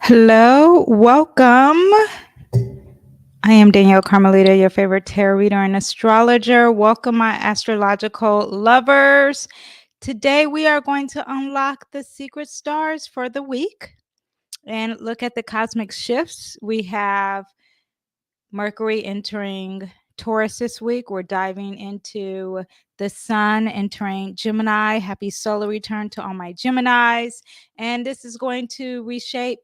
Hello, welcome. I am Danyell Carmelita, your favorite tarot reader and astrologer. Welcome, my astrological lovers. Today, we are going to unlock the secret stars for the week and look at the cosmic shifts. We have Mercury entering Taurus this week. We're diving into the sun entering Gemini. Happy solar return to all my Geminis. And this is going to reshape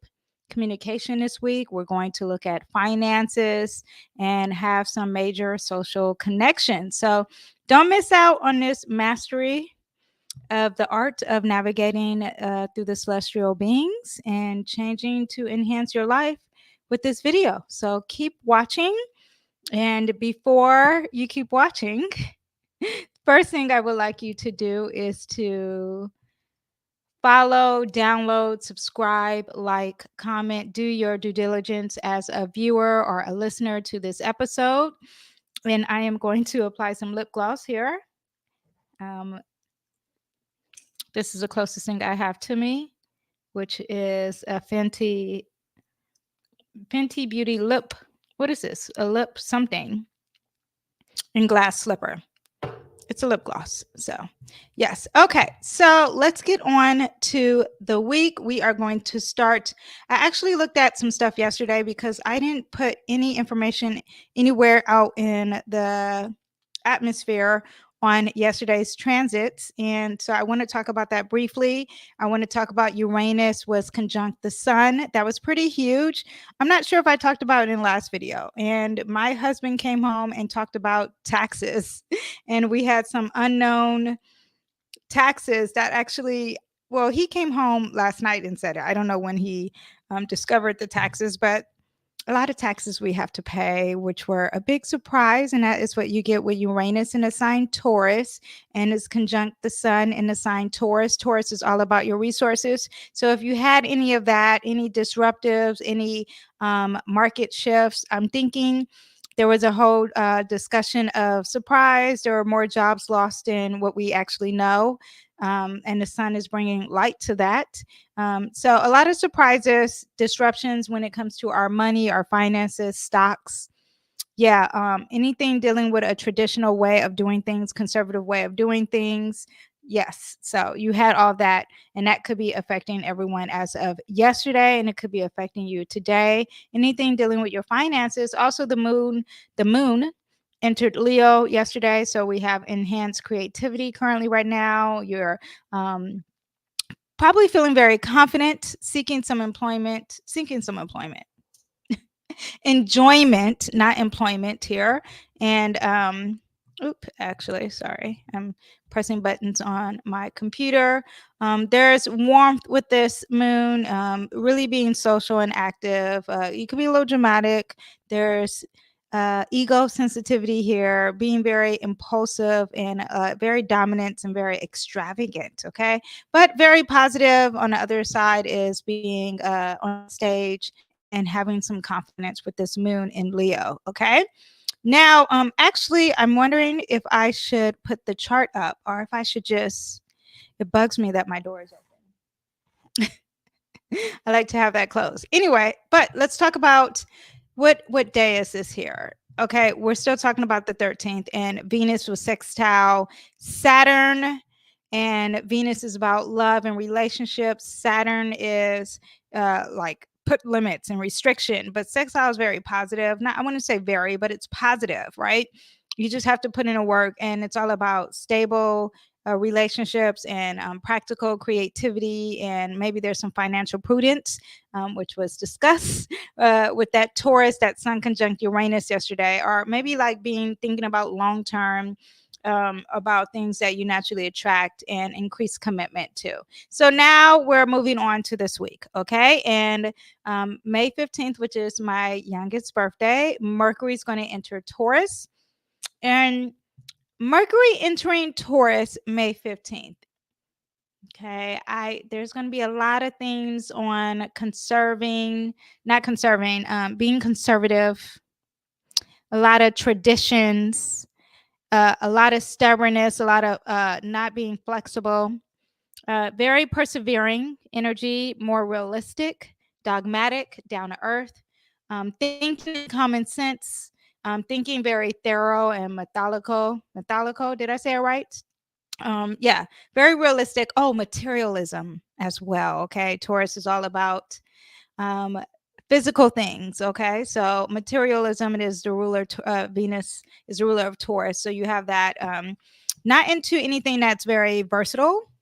communication this week. We're going to look at finances and have some major social connections. So don't miss out on this mastery of the art of navigating through the celestial beings and changing to enhance your life with this video. So keep watching. And before you keep watching, first thing I would like you to do is to follow, download, subscribe, like, comment, do your due diligence as a viewer or a listener to this episode. And I am going to apply some lip gloss here. This is the closest thing I have to me, which is a Fenty Beauty lip. What is this? A lip something in glass slipper. It's a lip gloss. So, yes. Okay. So, let's get on to the week. We are going to start. I actually looked at some stuff yesterday because I didn't put any information anywhere out in the atmosphere on yesterday's transits. And so I want to talk about that briefly. I want to talk about Uranus was conjunct the sun. That was pretty huge. I'm not sure if I talked about it in the last video. And my husband came home and talked about taxes. And we had some unknown taxes that actually, well, he came home last night and said it. I don't know when he discovered the taxes, but a lot of taxes we have to pay, which were a big surprise. And that is what you get with Uranus in a sign Taurus and is conjunct the sun in the sign Taurus. Taurus is all about your resources. So if you had any of that, any disruptives, any market shifts, I'm thinking there was a whole discussion of surprise. There were more jobs lost than what we actually know. And the sun is bringing light to that. So a lot of surprises, disruptions when it comes to our money, our finances, stocks. Yeah, anything dealing with a traditional way of doing things, conservative way of doing things. Yes. So you had all that, and that could be affecting everyone as of yesterday, and it could be affecting you today. Anything dealing with your finances. Also, the moon entered Leo yesterday. So we have enhanced creativity currently right now. You're probably feeling very confident, seeking some employment, enjoyment, not employment here. And actually, sorry, I'm pressing buttons on my computer. There's warmth with this moon, really being social and active. You can be a little dramatic. There's ego sensitivity here, being very impulsive and very dominant and very extravagant. Okay, but very positive. On the other side is being on stage and having some confidence with this moon in Leo. Okay. Now, actually, I'm wondering if I should put the chart up or if I should just. It bugs me that my door is open. I like to have that closed. Anyway, but let's talk about what day is this here? Okay, we're still talking about the 13th, and Venus was sextile Saturn, and Venus is about love and relationships. Saturn is like put limits and restriction, but sextile is very positive. Not, I want to say very, but it's positive, right? You just have to put in a work, and it's all about stable relationships and practical creativity, and maybe there's some financial prudence, which was discussed with that Taurus, that Sun conjunct Uranus yesterday, or maybe like thinking about long term. About things that you naturally attract and increase commitment to. So now we're moving on to this week, okay? And May 15th, which is my youngest birthday, Mercury is going to enter Taurus. And Mercury entering Taurus May 15th. Okay, there's going to be a lot of things on being conservative, a lot of traditions, a lot of stubbornness, a lot of not being flexible, very persevering energy, more realistic, dogmatic, down to earth, thinking in common sense, thinking very thorough and methodical. Methodical, did I say it right? Yeah, very realistic. Oh, materialism as well. Okay, Taurus is all about um, physical things. Okay, so materialism, it is the ruler. Venus is the ruler of Taurus, so you have that. Not into anything that's very versatile,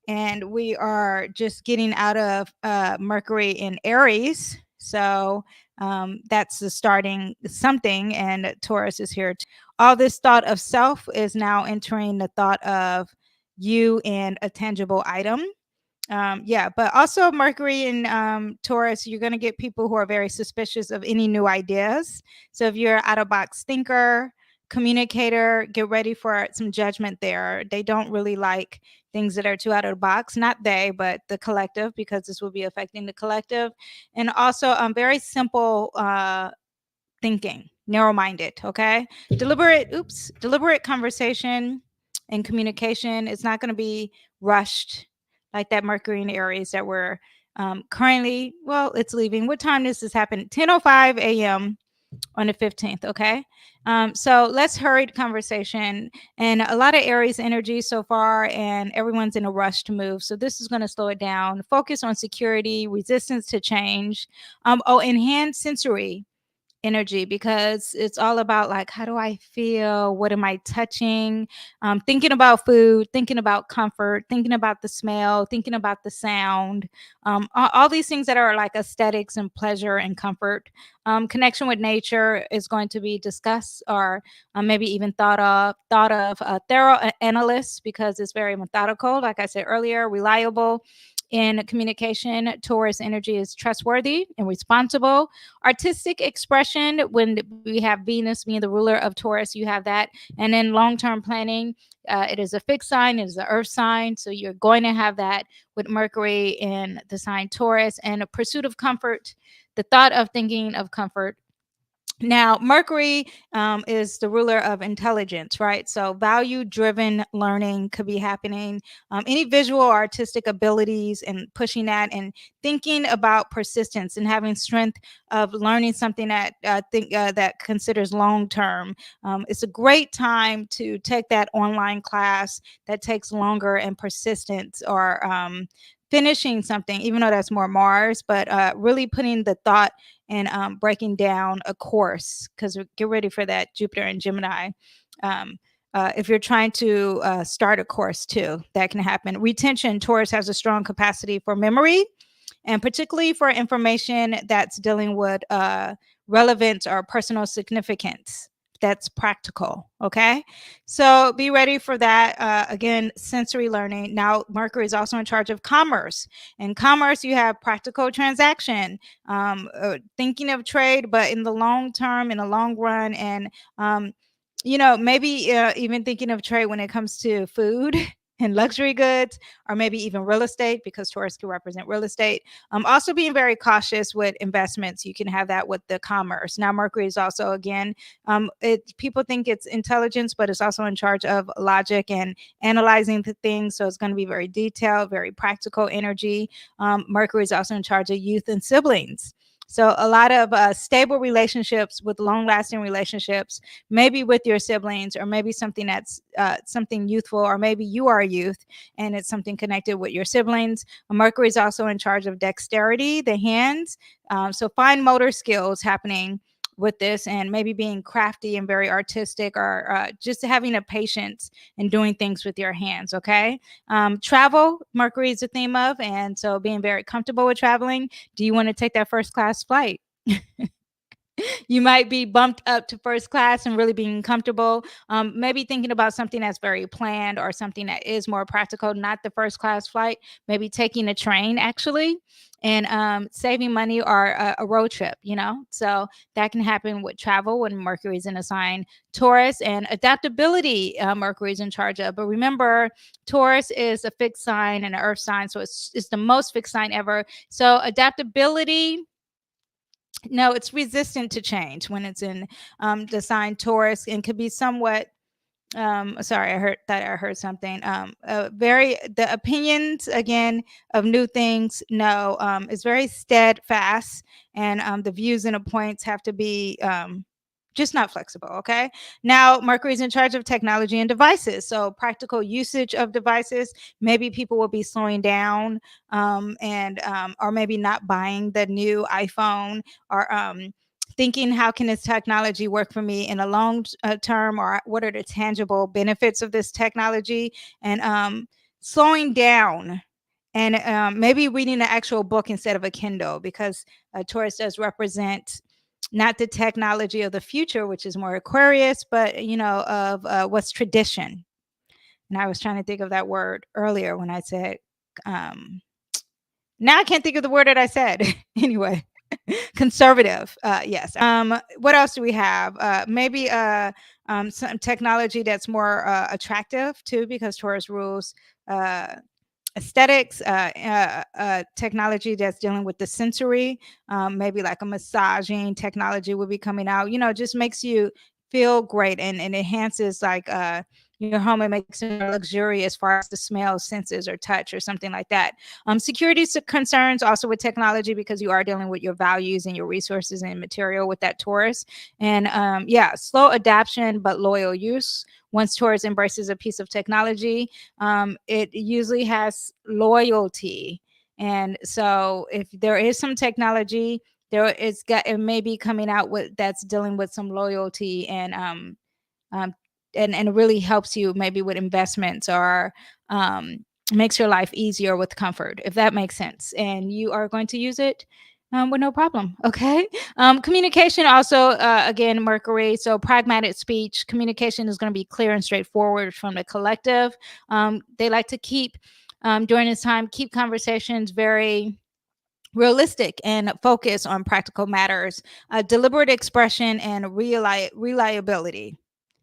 and we are just getting out of Mercury in Aries. So that's the starting something, and Taurus is here. All this thought of self is now entering the thought of you and a tangible item. Yeah, but also Mercury and Taurus, you're going to get people who are very suspicious of any new ideas. So if you're out of box thinker, communicator, get ready for some judgment there. They don't really like things that are too out of the box. Not they, but the collective, because this will be affecting the collective. And also very simple thinking, narrow-minded. Okay, deliberate conversation and communication. It's not going to be rushed like that Mercury in Aries that we're currently. Well, it's leaving. What time does this happen? 10:05 a.m. on the 15th. Okay, so let's hurry the conversation, and a lot of Aries energy so far, and everyone's in a rush to move. So this is going to slow it down. Focus on security, resistance to change. Enhanced sensory energy, because it's all about like, how do I feel, what am I touching, thinking about food, thinking about comfort, thinking about the smell, thinking about the sound, all these things that are like aesthetics and pleasure and comfort. Connection with nature is going to be discussed, or maybe even thought of thorough analyst, because it's very methodical, like I said earlier, reliable in communication. Taurus energy is trustworthy and responsible. Artistic expression, when we have Venus being the ruler of Taurus, you have that. And then long-term planning, it is a fixed sign, it is an earth sign, so you're going to have that with Mercury in the sign Taurus. And a pursuit of comfort, the thought of thinking of comfort. Now, Mercury is the ruler of intelligence, right? So, value driven learning could be happening. Any visual or artistic abilities, and pushing that, and thinking about persistence and having strength of learning something that that considers long term. It's a great time to take that online class that takes longer and persistence, or finishing something, even though that's more Mars, but really putting the thought and breaking down a course, because get ready for that Jupiter and Gemini. If you're trying to start a course too, that can happen. Retention, Taurus has a strong capacity for memory, and particularly for information that's dealing with relevance or personal significance. That's practical. Okay, so be ready for that. Again, sensory learning. Now, Mercury is also in charge of commerce. In commerce, you have practical transaction, thinking of trade, but in the long term, in the long run, and maybe even thinking of trade when it comes to food and luxury goods, or maybe even real estate, because Taurus can represent real estate. Also being very cautious with investments. You can have that with the commerce. Now, Mercury is also, again, people think it's intelligence, but it's also in charge of logic and analyzing the things. So it's going to be very detailed, very practical energy. Mercury is also in charge of youth and siblings. So a lot of stable relationships, with long-lasting relationships, maybe with your siblings, or maybe something that's something youthful, or maybe you are a youth and it's something connected with your siblings. Mercury is also in charge of dexterity, the hands. So fine motor skills happening with this, and maybe being crafty and very artistic, or just having a patience and doing things with your hands. Okay. Travel, Mercury is the theme of, and so being very comfortable with traveling. Do you want to take that first class flight? You might be bumped up to first class and really being comfortable. Maybe thinking about something that's very planned, or something that is more practical, not the first class flight, maybe taking a train actually, and saving money, or a road trip, So that can happen with travel when Mercury's in a sign Taurus. And adaptability, Mercury's in charge of. But remember, Taurus is a fixed sign and an earth sign, so it's the most fixed sign ever. So adaptability, no, it's resistant to change when it's in the sign Taurus, and could be somewhat Sorry, I heard something. Very the opinions again of new things. No, it's very steadfast, and the views and the points have to be just not flexible. Okay. Now Mercury's in charge of technology and devices, so practical usage of devices. Maybe people will be slowing down, and or maybe not buying the new iPhone, or thinking how can this technology work for me in a long term, or what are the tangible benefits of this technology, and slowing down, and maybe reading the actual book instead of a Kindle, because Taurus does represent not the technology of the future, which is more Aquarius, but of what's tradition. And I was trying to think of that word earlier when I said um, now I can't think of the word that I said. Anyway, conservative. Yes. What else do we have? Maybe some technology that's more attractive too, because Taurus rules uh, aesthetics, technology that's dealing with the sensory. Maybe like a massaging technology will be coming out. Just makes you feel great, and enhances like your home, and makes it more luxurious as far as the smell, senses, or touch, or something like that. Security concerns also with technology, because you are dealing with your values and your resources and material with that Taurus. And yeah, slow adaptation but loyal use. Once Taurus embraces a piece of technology, it usually has loyalty. And so if there is some technology, it may be coming out with that's dealing with some loyalty, um, and it really helps you maybe with investments, or makes your life easier with comfort, if that makes sense. And you are going to use it with no problem. Okay. Communication also, again, Mercury. So pragmatic speech, communication is going to be clear and straightforward from the collective. They like to keep, during this time, keep conversations very realistic and focus on practical matters, deliberate expression, and reliability.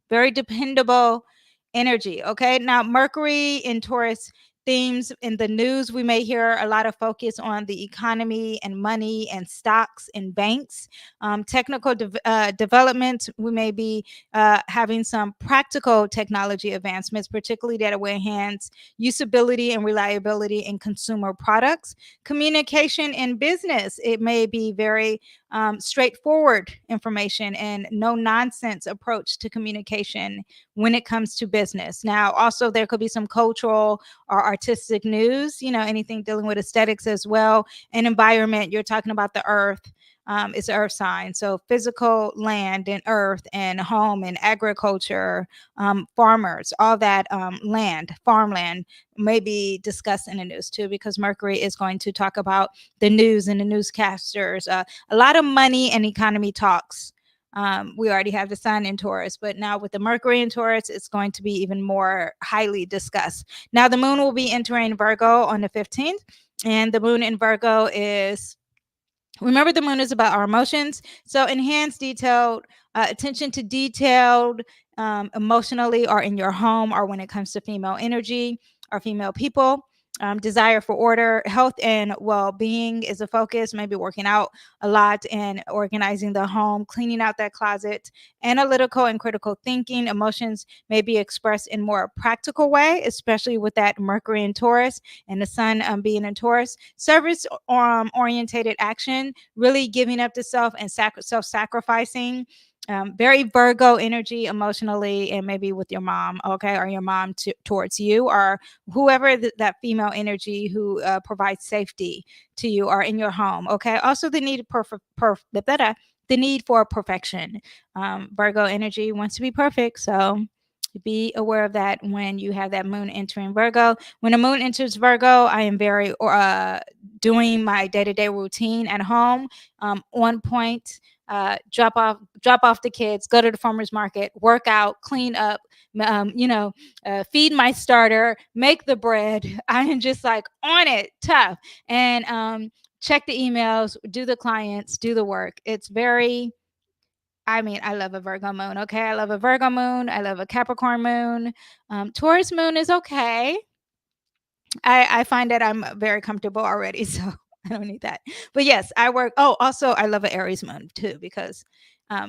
Very dependable energy. Okay. Now, Mercury in Taurus themes in the news, we may hear a lot of focus on the economy and money and stocks and banks. Technical development, we may be having some practical technology advancements, particularly that will enhance usability and reliability in consumer products. Communication in business, it may be very straightforward information and no nonsense approach to communication when it comes to business. Now, also, there could be some cultural or artistic news, anything dealing with aesthetics as well. And environment, you're talking about the earth. It's earth sign. So physical land and earth and home and agriculture, farmers, all that land, farmland may be discussed in the news too, because Mercury is going to talk about the news and the newscasters. A lot of money and economy talks. We already have the sun in Taurus, but now with the Mercury in Taurus, it's going to be even more highly discussed. Now, the moon will be entering Virgo on the 15th, and the moon in Virgo is, remember, the moon is about our emotions. So enhanced detailed attention to detailed emotionally, or in your home, or when it comes to female energy or female people. Desire for order, health, and well-being is a focus. Maybe working out a lot and organizing the home, cleaning out that closet. Analytical and critical thinking, emotions may be expressed in more practical way, especially with that Mercury in Taurus and the sun being in Taurus. Service orientated action, really giving up to self and self-sacrificing. Very Virgo energy emotionally, and maybe with your mom, okay, or your mom towards you, or whoever that female energy who provides safety to you, or in your home. Okay. Also, the need the need for perfection. Virgo energy wants to be perfect, so be aware of that when you have that moon entering Virgo. When the moon enters Virgo, I am very doing my day-to-day routine at home, on point. Drop off the kids, go to the farmers market, work out, clean up, feed my starter, make the bread. I am just like on it, tough, and check the emails, do the clients, do the work. It's very, I mean, I love a Virgo moon. Okay. I love a Virgo moon. I love a Capricorn moon. Taurus moon is okay. I find that I'm very comfortable already. So I don't need that. But yes, I work. Oh, also, I love an Aries moon too, because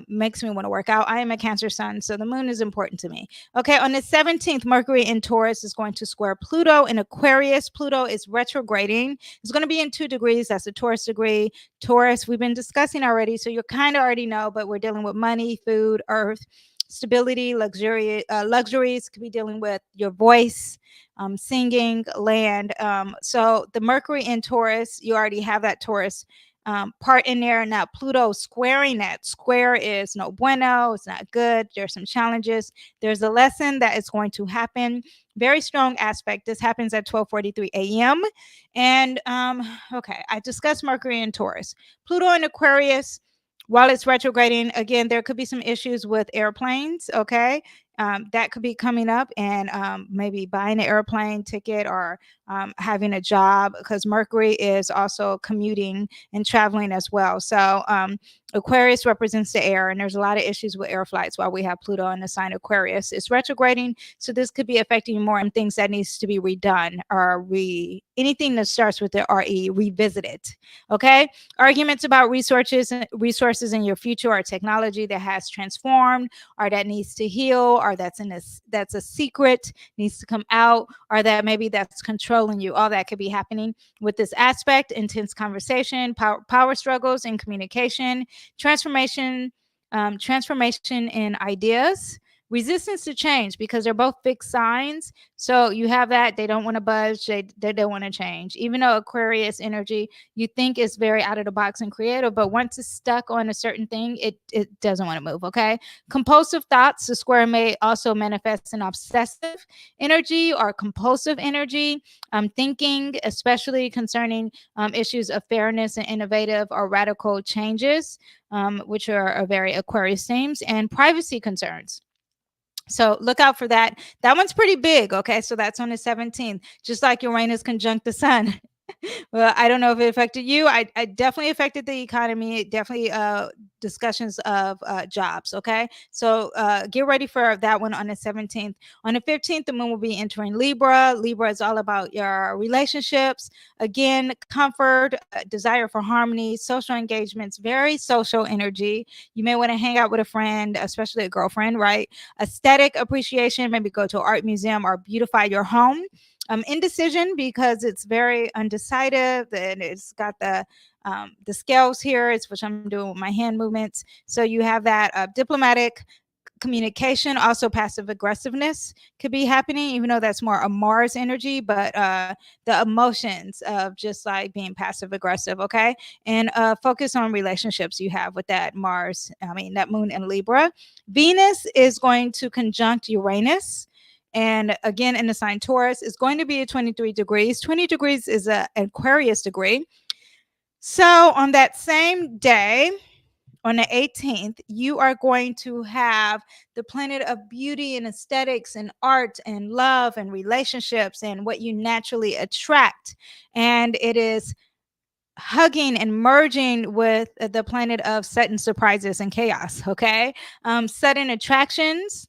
makes me want to work out. I am a Cancer sun, so the moon is important to me. Okay, on the 17th, Mercury in Taurus is going to square Pluto in Aquarius. Pluto is retrograding. It's going to be in 2 degrees. That's a Taurus degree. Taurus, we've been discussing already, so you kind of already know, but we're dealing with money, food, earth, stability, luxuries. Could be dealing with your voice, singing, land. So the Mercury in Taurus, you already have that Taurus part in there. Now Pluto squaring that square is no bueno. It's not good. There's some challenges. There's a lesson that is going to happen. Very strong aspect. This happens at 12:43 a.m. And okay, I discussed Mercury in Taurus. Pluto in Aquarius, while it's retrograding, again, there could be some issues with airplanes. Okay, that could be coming up, and maybe buying an airplane ticket or having a job, because Mercury is also commuting and traveling as well. So Aquarius represents the air, and there's a lot of issues with air flights while we have Pluto in the sign Aquarius. It's retrograding, so this could be affecting you more in things that needs to be redone or anything that starts with the RE, revisited. Okay, arguments about resources in your future or technology that has transformed or that needs to heal, or that's a secret, needs to come out, or that maybe that's controlling you. All that could be happening with this aspect. Intense conversation, power struggles in communication, transformation in ideas, resistance to change, because they're both fixed signs. So you have that they don't want to budge, they don't want to change. Even though Aquarius energy, you think is very out of the box and creative, but once it's stuck on a certain thing, it doesn't want to move. Okay, compulsive thoughts, the square may also manifest an obsessive energy or compulsive energy, thinking, especially concerning issues of fairness and innovative or radical changes, which are very Aquarius themes, and privacy concerns. So look out for that. That one's pretty big. Okay, so that's on the 17th, just like Uranus conjunct the sun. Well, I don't know if it affected you. I definitely affected the economy. It definitely discussions of jobs. Okay, so get ready for that one on the 17th. On the 15th, the moon will be entering Libra. Libra is all about your relationships. Again, comfort, desire for harmony, social engagements, very social energy. You may want to hang out with a friend, especially a girlfriend, right? Aesthetic appreciation, maybe go to an art museum or beautify your home. Indecision, because it's very undecided, and it's got the scales here, it's which I'm doing with my hand movements. So you have that diplomatic communication, also passive aggressiveness could be happening, even though that's more a Mars energy, but the emotions of just like being passive aggressive. Okay, and focus on relationships you have with that Mars, that moon in Libra. Venus is going to conjunct Uranus, and again in the sign Taurus is going to be at 23 degrees. 20 degrees is an Aquarius degree. So on that same day, on the 18th, you are going to have the planet of beauty and aesthetics and art and love and relationships and what you naturally attract. And it is hugging and merging with the planet of sudden surprises and chaos. Okay, sudden attractions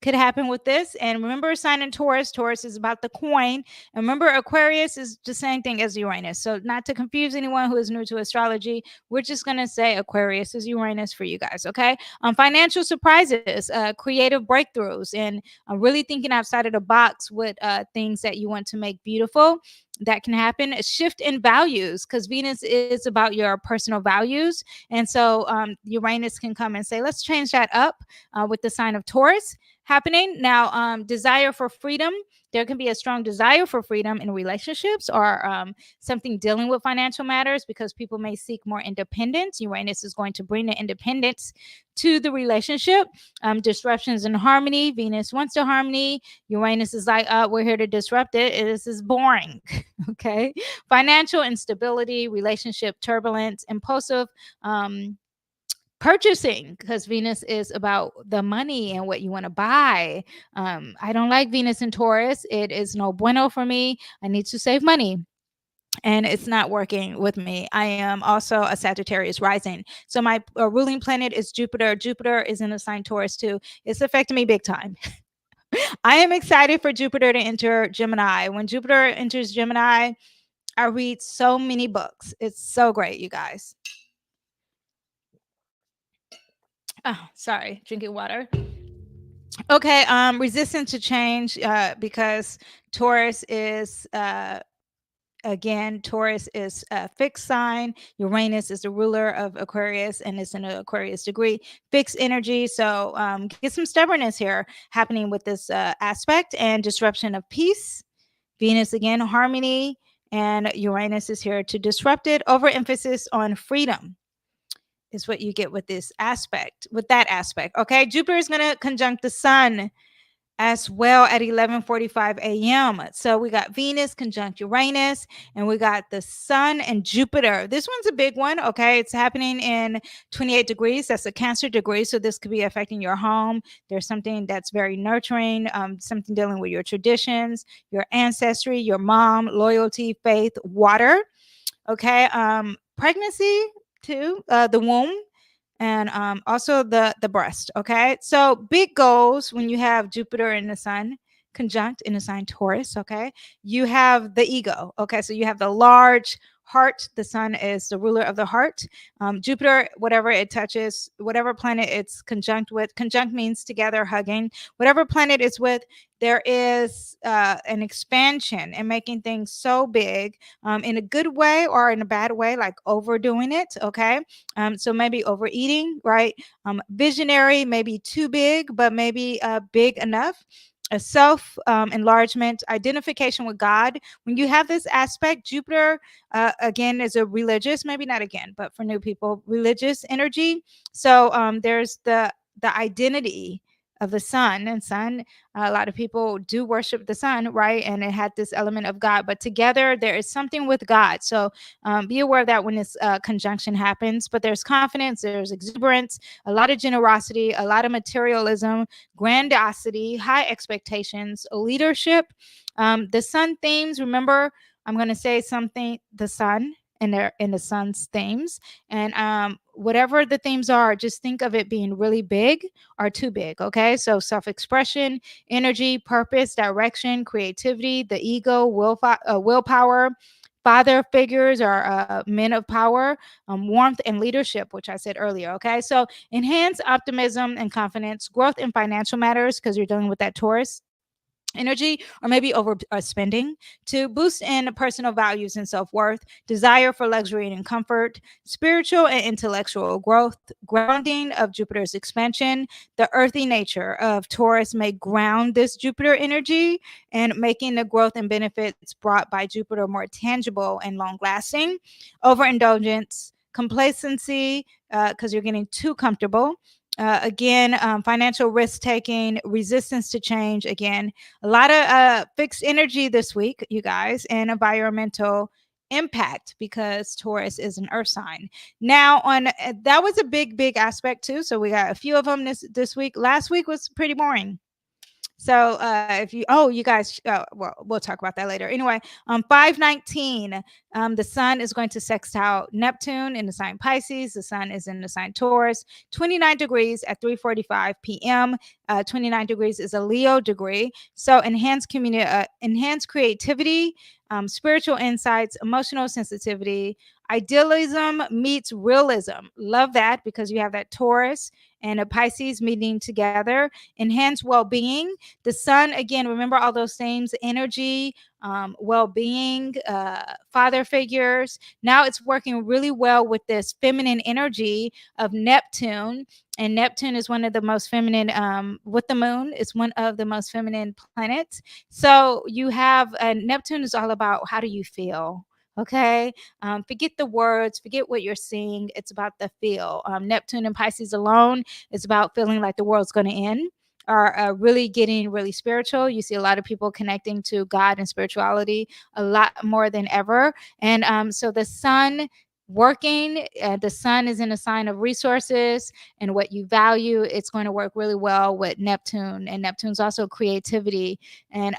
could happen with this. And remember, sign in Taurus. Taurus is about the coin. And remember, Aquarius is the same thing as Uranus. So not to confuse anyone who is new to astrology, we're just going to say Aquarius is Uranus for you guys. Okay. Financial surprises, creative breakthroughs, and really thinking outside of the box with things that you want to make beautiful. That can happen. A shift in values, because Venus is about your personal values. And so Uranus can come and say, let's change that up with the sign of Taurus happening. Now, desire for freedom. There can be a strong desire for freedom in relationships or something dealing with financial matters, because people may seek more independence. Uranus is going to bring the independence to the relationship. Disruptions in harmony. Venus wants the harmony. Uranus is like, we're here to disrupt it. This is boring. Okay. Financial instability, relationship turbulence, impulsive purchasing, because Venus is about the money and what you want to buy. I don't like Venus in Taurus. It is no bueno for me. I need to save money, and it's not working with me. I am also a Sagittarius rising. So my ruling planet is Jupiter. Jupiter is in the sign Taurus too. It's affecting me big time. I am excited for Jupiter to enter Gemini. When Jupiter enters Gemini, I read so many books. It's so great, you guys. Oh, sorry, drinking water. Okay, resistant to change, because Taurus is again, Taurus is a fixed sign. Uranus is the ruler of Aquarius and it's in an Aquarius degree, fixed energy. So get some stubbornness here happening with this aspect, and disruption of peace. Venus again, harmony, and Uranus is here to disrupt it. Overemphasis on freedom is what you get with this aspect, with that aspect. Okay, Jupiter is going to conjunct the sun as well at 11:45 a.m. So we got Venus conjunct Uranus, and we got the sun and Jupiter. This one's a big one. Okay, it's happening in 28 degrees. That's a Cancer degree, so this could be affecting your home. There's something that's very nurturing, something dealing with your traditions, your ancestry, your mom, loyalty, faith, water. Okay, pregnancy too, the womb, and also the breast. Okay, so big goals when you have Jupiter and the sun conjunct in the sign Taurus. Okay, you have the ego. Okay, so you have the large heart. The sun is the ruler of the heart. Jupiter, whatever it touches, whatever planet it's conjunct with, conjunct means together, hugging, whatever planet it's with, there is an expansion and making things so big, in a good way or in a bad way, like overdoing it. Okay, so maybe overeating, right? Visionary, maybe too big, but maybe big enough. A self enlargement, identification with God. When you have this aspect, Jupiter again is a religious, maybe not again, but for new people, religious energy. So there's the identity of the sun, and sun, a lot of people do worship the sun, right? And it had this element of God, but together there is something with God. So be aware of that when this conjunction happens. But there's confidence, there's exuberance, a lot of generosity, a lot of materialism, grandiosity, high expectations, leadership. The sun themes, remember, I'm going to say something, the sun, and in the sun's themes, and whatever the themes are, just think of it being really big or too big. Okay, so self-expression, energy, purpose, direction, creativity, the ego, willpower, father figures or men of power, warmth and leadership, which I said earlier. Okay, so enhance optimism and confidence, growth in financial matters because you're dealing with that Taurus energy, or maybe over spending, to boost in personal values and self-worth, desire for luxury and comfort, spiritual and intellectual growth, grounding of Jupiter's expansion. The earthy nature of Taurus may ground this Jupiter energy and making the growth and benefits brought by Jupiter more tangible and long lasting. Overindulgence, complacency, because you're getting too comfortable. Again, financial risk taking, resistance to change. Again, a lot of fixed energy this week, you guys, and environmental impact because Taurus is an earth sign. Now, on that was a big aspect too. So we got a few of them this week. Last week was pretty boring. So if you, oh, you guys, well, we'll talk about that later. Anyway, 519, the sun is going to sextile Neptune in the sign Pisces. The sun is in the sign Taurus, 29 degrees at 3:45 p.m. 29 degrees is a Leo degree. So enhanced enhanced creativity, spiritual insights, emotional sensitivity, idealism meets realism. Love that because you have that Taurus and a Pisces meeting together. Enhance well-being. The sun, again, remember all those themes: energy, well-being, father figures. Now it's working really well with this feminine energy of Neptune. And Neptune is one of the most feminine, with the moon, it's one of the most feminine planets. So you have Neptune is all about how do you feel? Okay. Forget the words, forget what you're seeing. It's about the feel. Neptune and Pisces alone is about feeling like the world's going to end, are really getting really spiritual. You see a lot of people connecting to God and spirituality a lot more than ever. And so the sun working, the sun is in a sign of resources and what you value. It's going to work really well with Neptune, and Neptune's also creativity and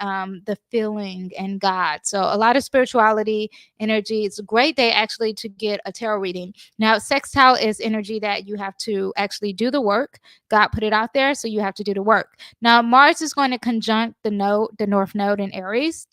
the feeling and God. So a lot of spirituality energy. It's a great day actually to get a tarot reading. Now, sextile is energy that you have to actually do the work. God put it out there, so you have to do the work. Now, Mars is going to conjunct the north node in Aries.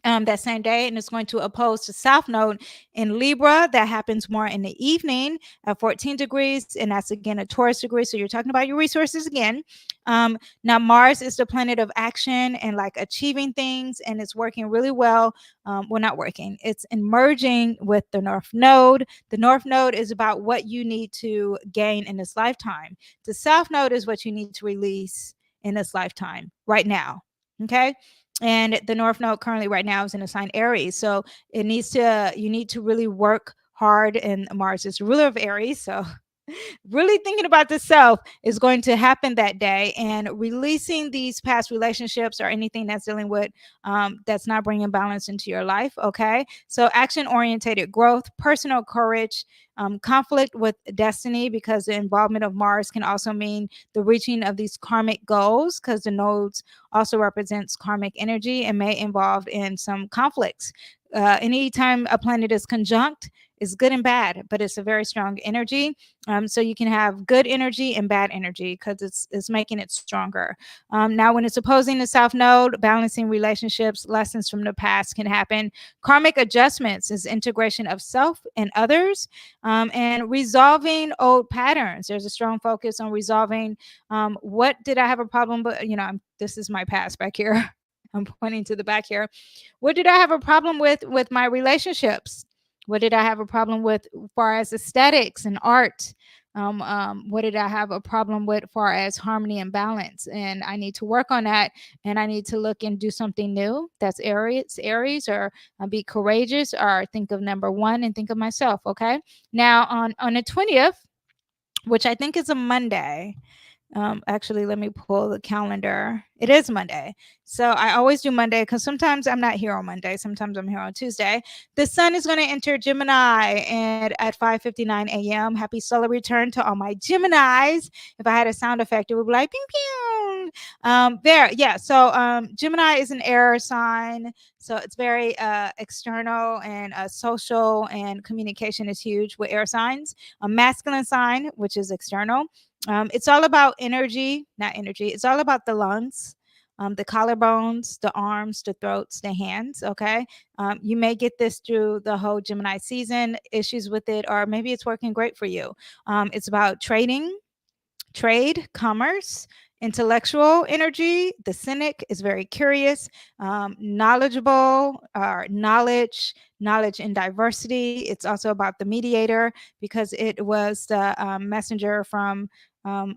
that same day, and it's going to oppose the south node in Libra. That happens more in the evening at 14 degrees, and that's again a Taurus degree. So you're talking about your resources again. Now Mars is the planet of action and like achieving things, and it's working really well. Well, not working, it's emerging with the north node. The north node is about what you need to gain in this lifetime. The south node is what you need to release in this lifetime right now. Okay. And the north node currently right now is in the sign Aries, so you need to really work hard, and Mars is ruler of Aries, so really thinking about the self is going to happen that day, and releasing these past relationships or anything that's dealing with that's not bringing balance into your life. Okay, so action oriented growth, personal courage, conflict with destiny, because the involvement of Mars can also mean the reaching of these karmic goals, because the nodes also represents karmic energy and may involve in some conflicts. Anytime a planet is conjunct, is good and bad, but it's a very strong energy. So you can have good energy and bad energy because it's making it stronger. Now, when it's opposing the south node, balancing relationships, lessons from the past can happen. Karmic adjustments is integration of self and others, and resolving old patterns. There's a strong focus on resolving what did I have a problem, but this is my past back here. I'm pointing to the back here. What did I have a problem with my relationships? What did I have a problem with far as aesthetics and art? What did I have a problem with far as harmony and balance? And I need to work on that, and I need to look and do something new. That's Aries, or be courageous, or think of number one and think of myself. Okay. Now on the 20th, which I think is a Monday. Actually, let me pull the calendar. It is Monday. So I always do Monday because sometimes I'm not here on Monday. Sometimes I'm here on Tuesday. The sun is going to enter Gemini and at 5:59 a.m. Happy solar return to all my Geminis. If I had a sound effect, it would be like ping ping. There, yeah. So Gemini is an air sign. So it's very external and social, and communication is huge with air signs. A masculine sign, which is external. It's all about energy, not energy. It's all about the lungs, the collarbones, the arms, the throats, the hands. Okay. You may get this through the whole Gemini season, issues with it, or maybe it's working great for you. It's about trade, commerce, intellectual energy. The cynic is very curious, knowledgeable, knowledge in diversity. It's also about the mediator, because it was the messenger from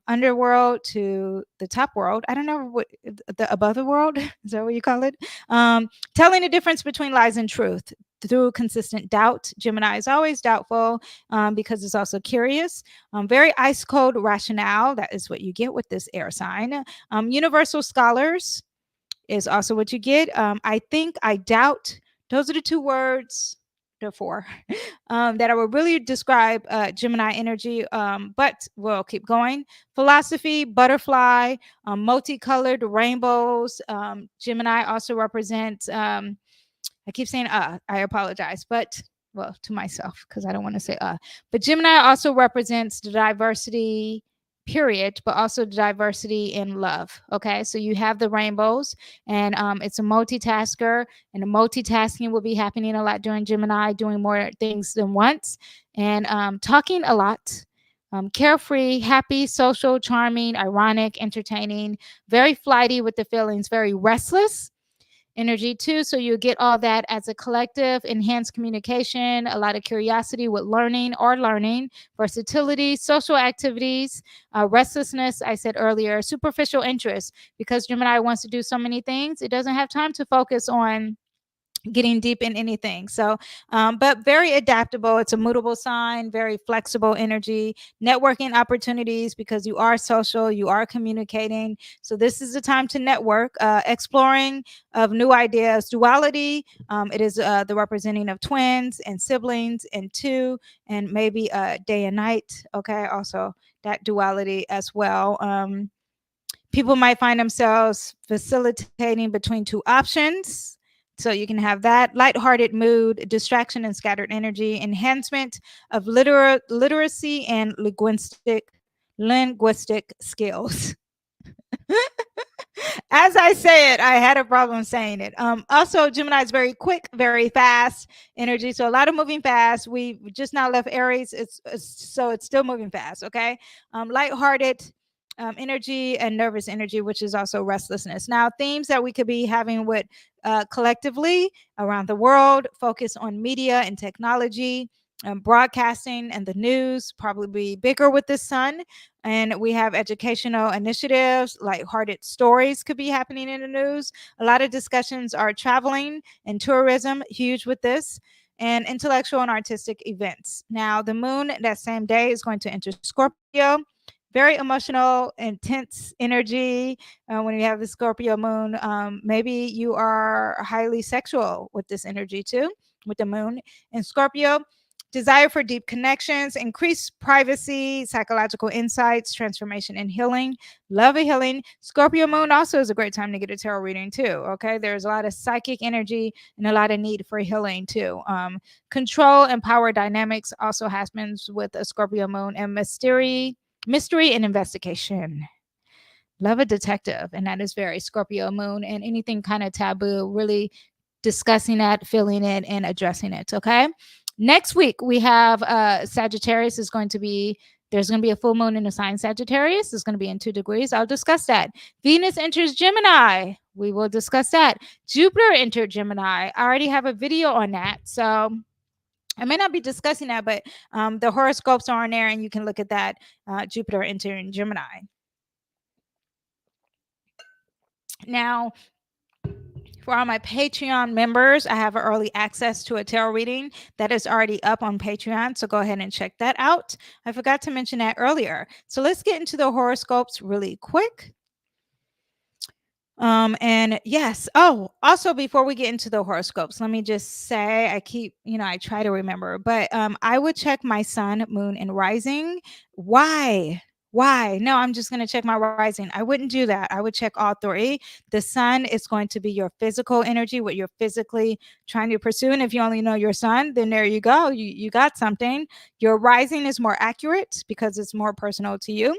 underworld to the top world. I don't know what the above the world is that what you call it? Telling the difference between lies and truth through consistent doubt. Gemini is always doubtful because it's also curious. Very ice cold rationale. That is what you get with this air sign. Universal scholars is also what you get. I think, I doubt. Those are the two words, therefore, that I would really describe Gemini energy, but we'll keep going. Philosophy, butterfly, multicolored rainbows. Gemini also represents, I keep saying I apologize, but well, to myself, because I don't want to say but Gemini also represents the diversity, period, but also the diversity in love. Okay, so you have the rainbows, and it's a multitasker, and the multitasking will be happening a lot during Gemini, doing more things than once, and talking a lot. Carefree, happy, social, charming, ironic, entertaining, very flighty with the feelings, very restless energy too. So you get all that as a collective, enhanced communication, a lot of curiosity with learning, versatility, social activities, restlessness, I said earlier, superficial interest, because Gemini wants to do so many things. It doesn't have time to focus on getting deep in anything. So but very adaptable. It's a mutable sign, very flexible energy, networking opportunities, because you are social, you are communicating. So this is the time to network, exploring of new ideas. Duality, it is the representing of twins and siblings and two, and maybe day and night. Okay, also that duality as well. People might find themselves facilitating between two options. So you can have that lighthearted mood, distraction and scattered energy, enhancement of literacy and linguistic skills. As I say it, I had a problem saying it. Also, Gemini is very quick, very fast energy. So a lot of moving fast. We just now left Aries. So it's still moving fast. Okay. Lighthearted energy and nervous energy, which is also restlessness. Now, themes that we could be having with collectively around the world, focus on media and technology. Broadcasting and the news probably be bigger with the sun, and we have educational initiatives, lighthearted stories could be happening in the news. A lot of discussions are traveling and tourism, huge with this, and intellectual and artistic events. Now, the moon that same day is going to enter Scorpio. Very emotional, intense energy. When you have the Scorpio moon, maybe you are highly sexual with this energy too, with the moon in Scorpio. Desire for deep connections, increased privacy, psychological insights, transformation and healing. Love a healing. Scorpio moon also is a great time to get a tarot reading too. Okay, there's a lot of psychic energy and a lot of need for healing too. Control and power dynamics also happens with a Scorpio moon, and mystery and investigation. Love a detective, and that is very Scorpio moon, and anything kind of taboo, really discussing that, feeling it, and addressing it. Okay. Next week we have Sagittarius is going to be, there's going to be a full moon in the sign Sagittarius. It's going to be in 2 degrees. I'll discuss that. Venus enters Gemini. We will discuss that. Jupiter entered Gemini. I already have a video on that. So I may not be discussing that, but the horoscopes are on there and you can look at that. Jupiter entering Gemini. Now, for all my Patreon members, I have early access to a tarot reading that is already up on Patreon. So go ahead and check that out. I forgot to mention that earlier. So let's get into the horoscopes really quick. And yes. Oh, also before we get into the horoscopes, let me just say I try to remember, but I would check my sun, moon, and rising. Why? Why? No, I'm just going to check my rising. I wouldn't do that. I would check all 3. The sun is going to be your physical energy, what you're physically trying to pursue. And if you only know your sun, then there you go. You got something. Your rising is more accurate because it's more personal to you.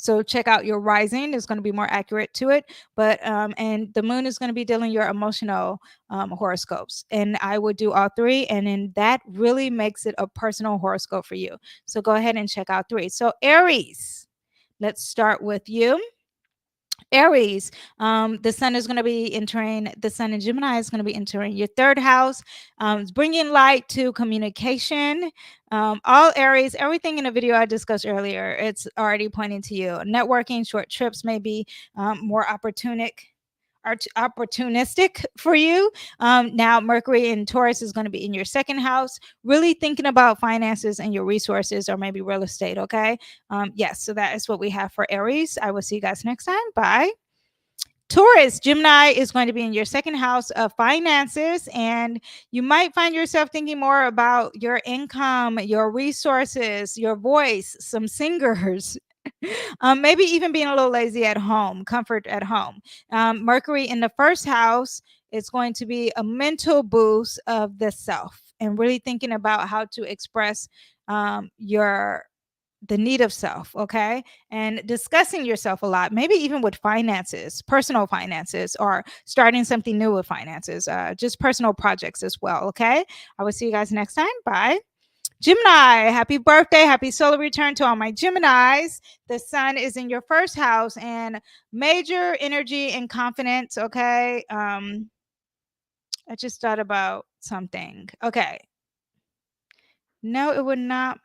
So check out your rising is going to be more accurate to it. But and the moon is going to be dealing your emotional horoscopes. And I would do all 3. And then that really makes it a personal horoscope for you. So go ahead and check out 3. So Aries, let's start with you. Aries, the sun is going to be entering, the sun in Gemini is going to be entering your 3rd house. It's bringing light to communication. All Aries, everything in the video I discussed earlier, it's already pointing to you. Networking, short trips may be more opportunistic for you. Now, Mercury in Taurus is going to be in your 2nd house, really thinking about finances and your resources, or maybe real estate. Okay. Yes. So that is what we have for Aries. I will see you guys next time. Bye. Taurus, Gemini is going to be in your 2nd house of finances, and you might find yourself thinking more about your income, your resources, your voice, some singers. Maybe even being a little lazy at home, comfort at home. Mercury in the 1st house is going to be a mental boost of the self, and really thinking about how to express the need of self, okay? And discussing yourself a lot, maybe even with finances, personal finances, or starting something new with finances, just personal projects as well, okay? I will see you guys next time. Bye. Gemini, happy birthday, happy solar return to all my Geminis. The sun is in your 1st house, and major energy and confidence, okay? I just thought about something. Okay. No, it would not.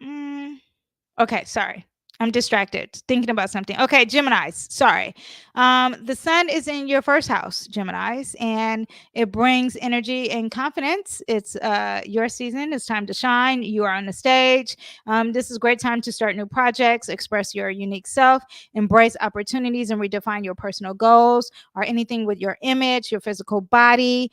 Okay, sorry. I'm distracted, thinking about something. Okay, Geminis, sorry. The sun is in your 1st house, Geminis, and it brings energy and confidence. It's your season. It's time to shine. You are on the stage. This is a great time to start new projects, express your unique self, embrace opportunities, and redefine your personal goals, or anything with your image, your physical body.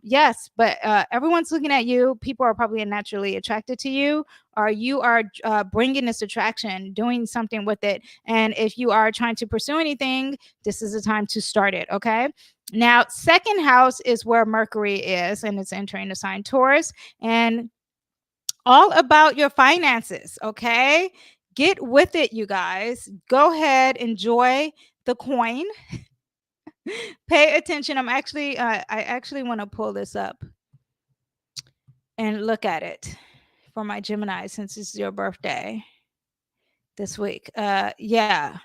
Yes, but everyone's looking at you. People are probably naturally attracted to you, or you are bringing this attraction, doing something with it. And if you are trying to pursue anything, this is the time to start it. Okay. Now, 2nd house is where Mercury is, and it's entering the sign Taurus, and all about your finances. Okay. Get with it, you guys. Go ahead, enjoy the coin. Pay attention. I actually want to pull this up and look at it for my Gemini since it's your birthday this week. Yeah.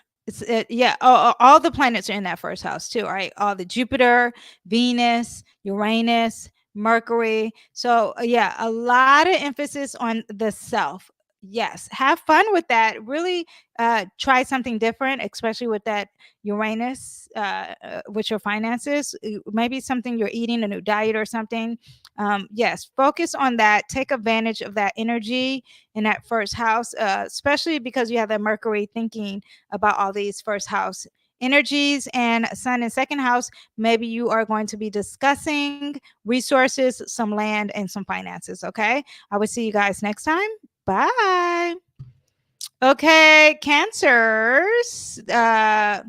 Yeah. All the planets are in that first house too, right? All the Jupiter, Venus, Uranus, Mercury. So yeah, a lot of emphasis on the self. Yes, have fun with that. Really try something different, especially with that Uranus, with your finances. Maybe something you're eating, a new diet or something. Yes, focus on that. Take advantage of that energy in that first house, especially because you have that Mercury thinking about all these first house energies and Sun in second house. Maybe you are going to be discussing resources, some land, and some finances. Okay. I will see you guys next time. Bye. Okay, Cancers. The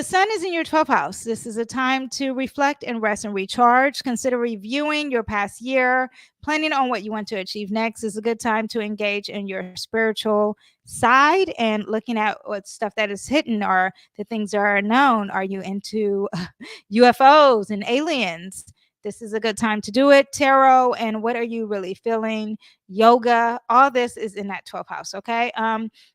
sun is in your 12th house. This is a time to reflect and rest and recharge. Consider reviewing your past year, planning on what you want to achieve next. Is a good time to engage in your spiritual side and looking at what stuff that is hidden or the things that are known. Are you into UFOs and aliens? This is a good time to do it. Tarot and what are you really feeling? Yoga, all this is in that 12th house. Okay.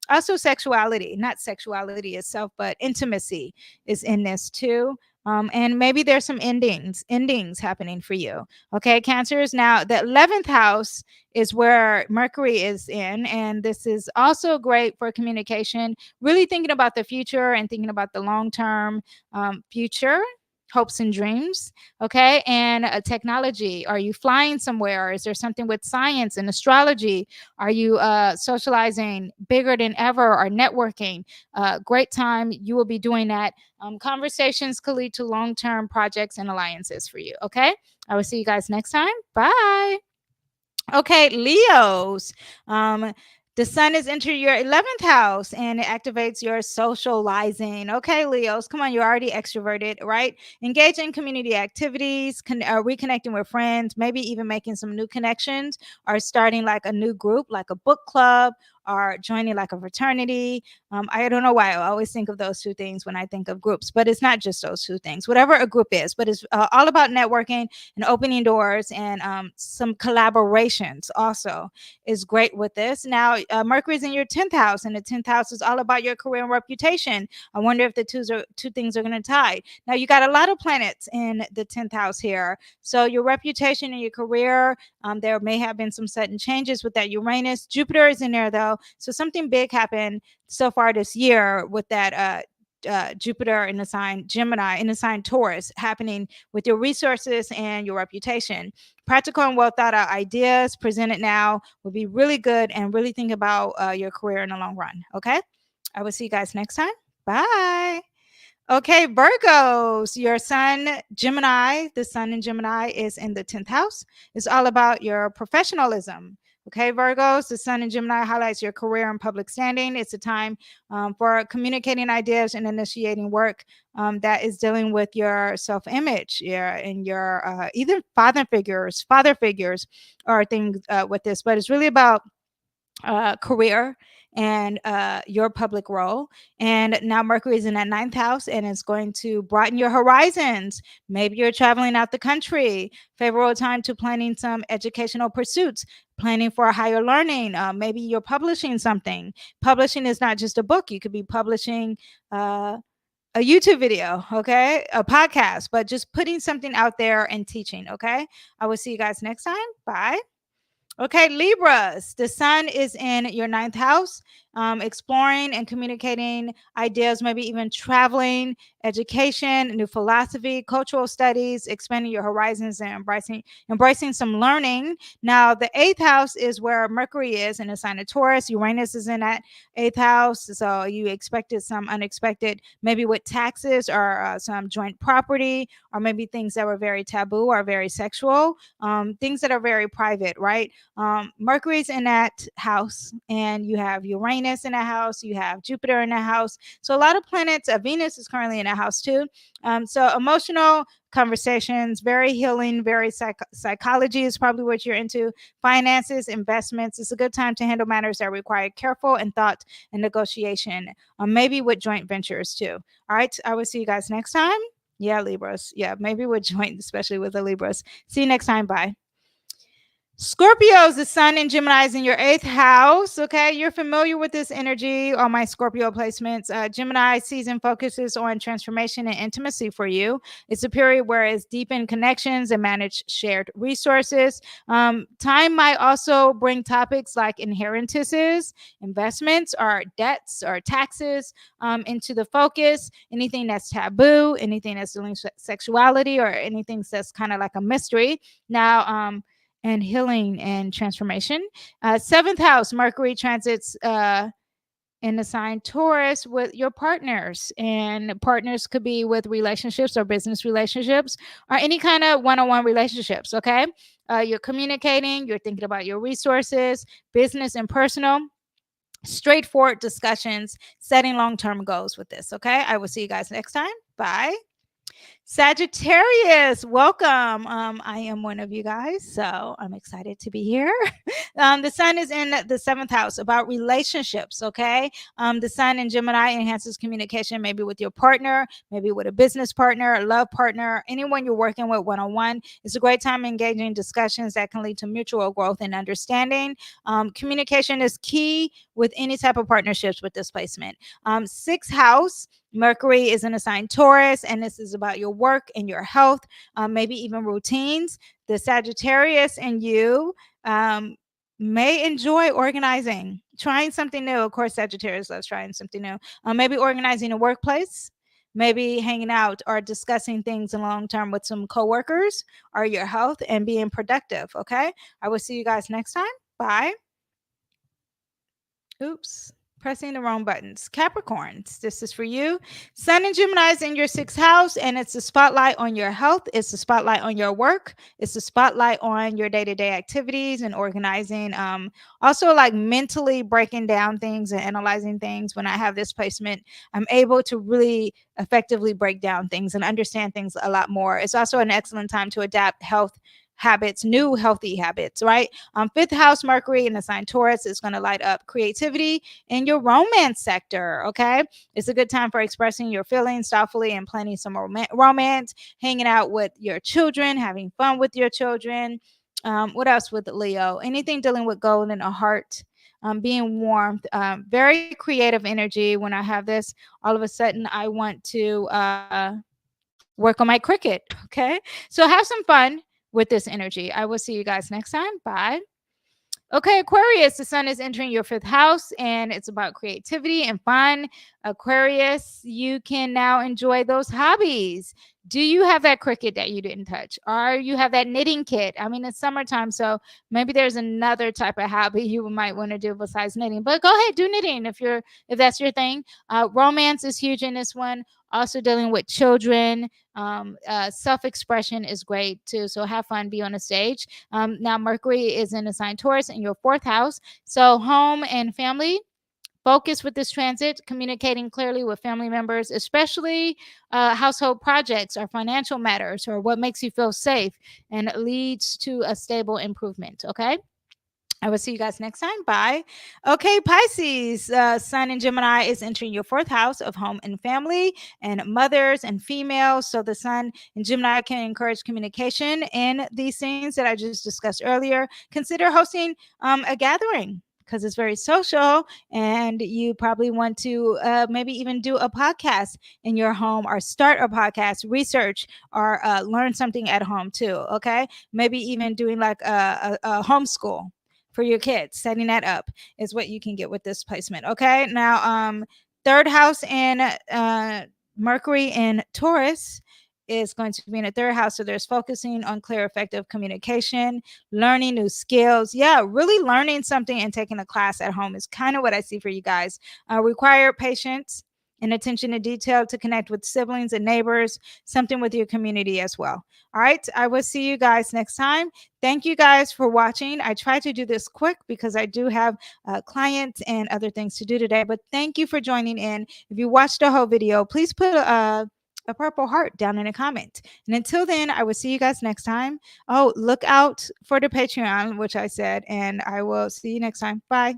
Also sexuality, not sexuality itself, but intimacy is in this too. And maybe there's some endings happening for you. Okay, Cancers. Now, the 11th house is where Mercury is in, and this is also great for communication, really thinking about the future and thinking about the long term future. Hopes and dreams. Okay. And technology. Are you flying somewhere? Is there something with science and astrology? Are you socializing bigger than ever or networking? Great time. You will be doing that. Conversations could lead to long term projects and alliances for you. Okay. I will see you guys next time. Bye. Okay, Leos. The sun is entering your 11th house and it activates your socializing. Okay, Leos, come on, you're already extroverted, right? Engage in community activities, reconnecting with friends, maybe even making some new connections or starting like a new group, like a book club or joining like a fraternity. I don't know why I always think of those two things when I think of groups, but it's not just those two things, whatever a group is, but it's all about networking and opening doors and some collaborations also is great with this. Now, Mercury's in your 10th house, and the 10th house is all about your career and reputation. I wonder if the two things are going to tie. Now, you got a lot of planets in the 10th house here. So your reputation and your career, there may have been some sudden changes with that Uranus. Jupiter is in there, though. So something big happened so far this year with that Jupiter in the sign Gemini, in the sign Taurus, happening with your resources and your reputation. Practical and well thought out ideas presented now will be really good, and really think about your career in the long run. Okay. I will see you guys next time. Bye. Okay, Virgos, your sun, Gemini, the sun in Gemini is in the 10th house. It's all about your professionalism. Okay, Virgos, the sun in Gemini highlights your career and public standing. It's a time for communicating ideas and initiating work that is dealing with your self-image, and your either father figures or things with this, but it's really about career and your public role. And now Mercury is in that 9th house and it's going to broaden your horizons. Maybe you're traveling out the country. Favorable time to planning some educational pursuits, planning for higher learning. Maybe you're publishing something. Publishing is not just a book. You could be publishing a YouTube video, okay, a podcast, but just putting something out there and teaching. Okay. I will see you guys next time. Bye. Okay, Libras, the sun is in your 9th house, exploring and communicating ideas, maybe even traveling, education, new philosophy, cultural studies, expanding your horizons and embracing some learning. Now, the 8th house is where Mercury is in the sign of Taurus. Uranus is in that 8th house. So you expected some unexpected, maybe with taxes or some joint property, or maybe things that were very taboo or very sexual, things that are very private, right? Mercury's in that house, and you have Uranus in that house, you have Jupiter in that house. So a lot of planets, Venus is currently in that house too. So emotional conversations, very healing, very psychology is probably what you're into. Finances, investments. It's a good time to handle matters that require careful and thought and negotiation, maybe with joint ventures too. All right, I will see you guys next time. Yeah, Libras. Yeah, maybe we'll join, especially with the Libras. See you next time. Bye. Scorpios, the sun in Gemini is in your 8th house. Okay, you're familiar with this energy on my Scorpio placements. Gemini season focuses on transformation and intimacy for you. It's a period where it's deepen connections and manage shared resources. Time might also bring topics like inheritances, investments, or debts or taxes into the focus. Anything that's taboo, anything that's dealing with sexuality, or anything that's kind of like a mystery. Now, and healing and transformation. 7th house, Mercury transits in the sign Taurus with your partners. And partners could be with relationships or business relationships or any kind of one-on-one relationships, okay? You're communicating, you're thinking about your resources, business and personal. Straightforward discussions, setting long-term goals with this, okay? I will see you guys next time. Bye. Sagittarius, welcome. I am one of you guys, so I'm excited to be here. The sun is in the 7th house about relationships, okay? The sun in Gemini enhances communication, maybe with your partner, maybe with a business partner, a love partner, anyone you're working with one-on-one. It's a great time engaging discussions that can lead to mutual growth and understanding. Communication is key with any type of partnerships with this placement. 6th house, Mercury is in a sign Taurus, and this is about your work and your health, maybe even routines. The Sagittarius and you may enjoy organizing, trying something new. Of course, Sagittarius loves trying something new. Maybe organizing a workplace, maybe hanging out or discussing things in long term with some coworkers or your health and being productive. Okay. I will see you guys next time. Bye. Oops. Pressing the wrong buttons. Capricorns, this is for you. Sun and Gemini is in your 6th house, and it's a spotlight on your health. It's a spotlight on your work. It's a spotlight on your day-to-day activities and organizing. Also, like mentally breaking down things and analyzing things. When I have this placement, I'm able to really effectively break down things and understand things a lot more. It's also an excellent time to adapt health habits, new healthy habits, right? 5th house Mercury in the sign Taurus is going to light up creativity in your romance sector, okay? It's a good time for expressing your feelings thoughtfully and planning some romance, hanging out with your children, having fun with your children. What else with Leo? Anything dealing with gold and a heart. Being warm, very creative energy. When I have this, all of a sudden I want to work on my cricket, okay? So have some fun with this energy. I will see you guys next time. Bye. Okay, Aquarius, the sun is entering your 5th house and it's about creativity and fun. Aquarius, you can now enjoy those hobbies. Do you have that cricket that you didn't touch? Or you have that knitting kit? I mean, it's summertime, so maybe there's another type of hobby you might want to do besides knitting. But go ahead, do knitting if that's your thing. Romance is huge in this one. Also dealing with children. Self-expression is great too. So have fun, be on a stage. Now Mercury is in a sign Taurus in your 4th house. So home and family. Focus with this transit, communicating clearly with family members, especially household projects or financial matters or what makes you feel safe and leads to a stable improvement. Okay. I will see you guys next time. Bye. Okay, Pisces, sun in Gemini is entering your 4th house of home and family and mothers and females. So the sun in Gemini can encourage communication in these things that I just discussed earlier. Consider hosting a gathering because it's very social and you probably want to maybe even do a podcast in your home or start a podcast, research or learn something at home too. Okay. Maybe even doing like a homeschool for your kids. Setting that up is what you can get with this placement. Okay. Now, 3rd house in Mercury in Taurus is going to be in the 3rd house. So there's focusing on clear, effective communication, learning new skills. Yeah, really learning something and taking a class at home is kind of what I see for you guys. Require patience and attention to detail to connect with siblings and neighbors, something with your community as well. All right. I will see you guys next time. Thank you guys for watching. I tried to do this quick because I do have clients and other things to do today, but thank you for joining in. If you watched the whole video, please put a purple heart down in a comment. And until then, I will see you guys next time. Oh, look out for the Patreon, which I said, and I will see you next time. Bye.